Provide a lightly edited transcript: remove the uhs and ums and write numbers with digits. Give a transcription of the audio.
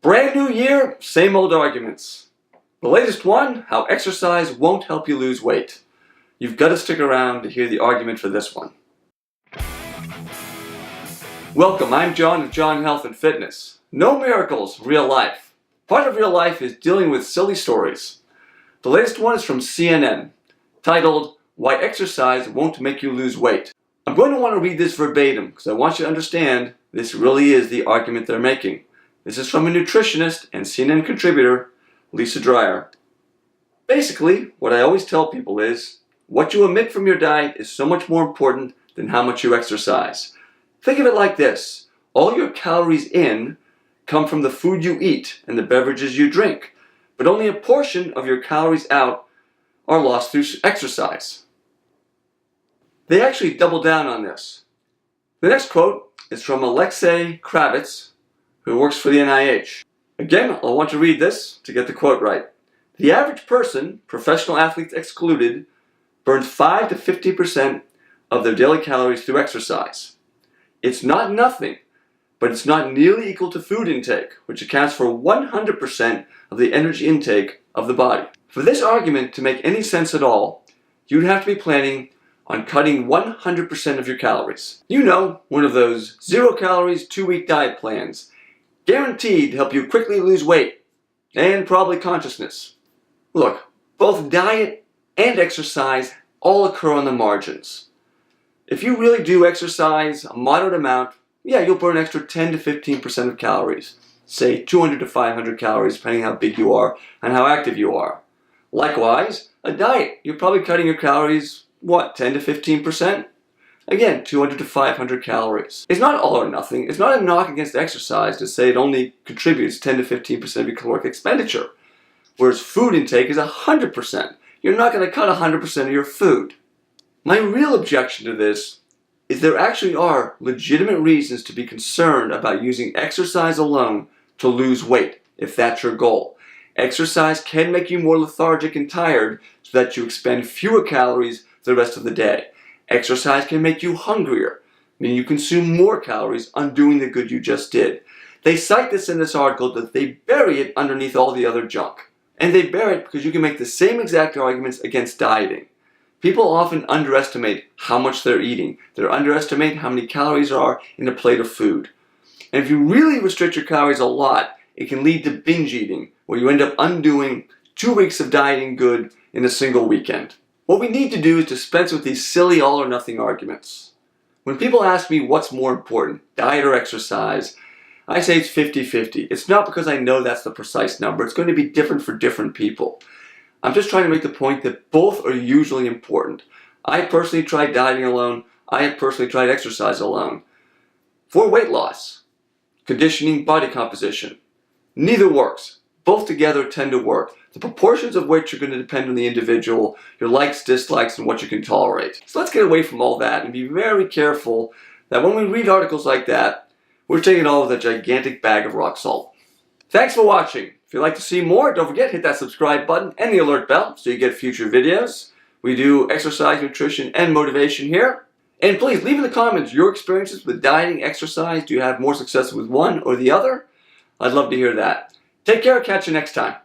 Brand new year, same old arguments. The latest one, how exercise won't help you lose weight. You've got to stick around to hear the argument for this one. Welcome, I'm John of John Health and Fitness. No miracles, real life. Part of real life is dealing with silly stories. The latest one is from CNN, titled, Why Exercise Won't Make You Lose Weight. I'm going to want to read this verbatim because I want you to understand this really is the argument they're making. This is from a nutritionist and CNN contributor, Lisa Dreyer. Basically, what I always tell people is, what you omit from your diet is so much more important than how much you exercise. Think of it like this. All your calories in come from the food you eat and the beverages you drink, but only a portion of your calories out are lost through exercise. They actually double down on this. The next quote is from Alexei Kravitz, who works for the NIH. Again, I'll want to read this to get the quote right. The average person, professional athletes excluded, burns 5 to 50% of their daily calories through exercise. It's not nothing, but it's not nearly equal to food intake, which accounts for 100% of the energy intake of the body. For this argument to make any sense at all, you'd have to be planning on cutting 100% of your calories. You know, one of those 0 calories, 2-week diet plans, guaranteed to help you quickly lose weight, and probably consciousness. Look, both diet and exercise all occur on the margins. If you really do exercise a moderate amount, yeah, you'll burn an extra 10 to 15% of calories. Say 200 to 500 calories, depending how big you are and how active you are. Likewise, a diet, you're probably cutting your calories, 10 to 15%? Again, 200 to 500 calories. It's not all or nothing. It's not a knock against exercise to say it only contributes 10 to 15% of your caloric expenditure. Whereas food intake is 100%. You're not going to cut 100% of your food. My real objection to this is there actually are legitimate reasons to be concerned about using exercise alone to lose weight, if that's your goal. Exercise can make you more lethargic and tired so that you expend fewer calories the rest of the day. Exercise can make you hungrier, meaning you consume more calories, undoing the good you just did. They cite this in this article that they bury it underneath all the other junk. And they bury it because you can make the same exact arguments against dieting. People often underestimate how much they're eating. They underestimate how many calories are in a plate of food. And if you really restrict your calories a lot, it can lead to binge eating, where you end up undoing 2 weeks of dieting good in a single weekend. What we need to do is dispense with these silly all or nothing arguments. When people ask me what's more important, diet or exercise, I say it's 50-50. It's not because I know that's the precise number. It's going to be different for different people. I'm just trying to make the point that both are usually important. I personally tried dieting alone. I have personally tried exercise alone. For weight loss, conditioning, body composition, neither works. Both together tend to work. The proportions of which are going to depend on the individual, your likes, dislikes, and what you can tolerate. So let's get away from all that and be very careful that when we read articles like that, we're taking it all with a gigantic bag of rock salt. Thanks for watching. If you'd like to see more, don't forget, hit that subscribe button and the alert bell so you get future videos. We do exercise, nutrition, and motivation here. And please leave in the comments your experiences with dieting, exercise. Do you have more success with one or the other? I'd love to hear that. Take care, catch you next time.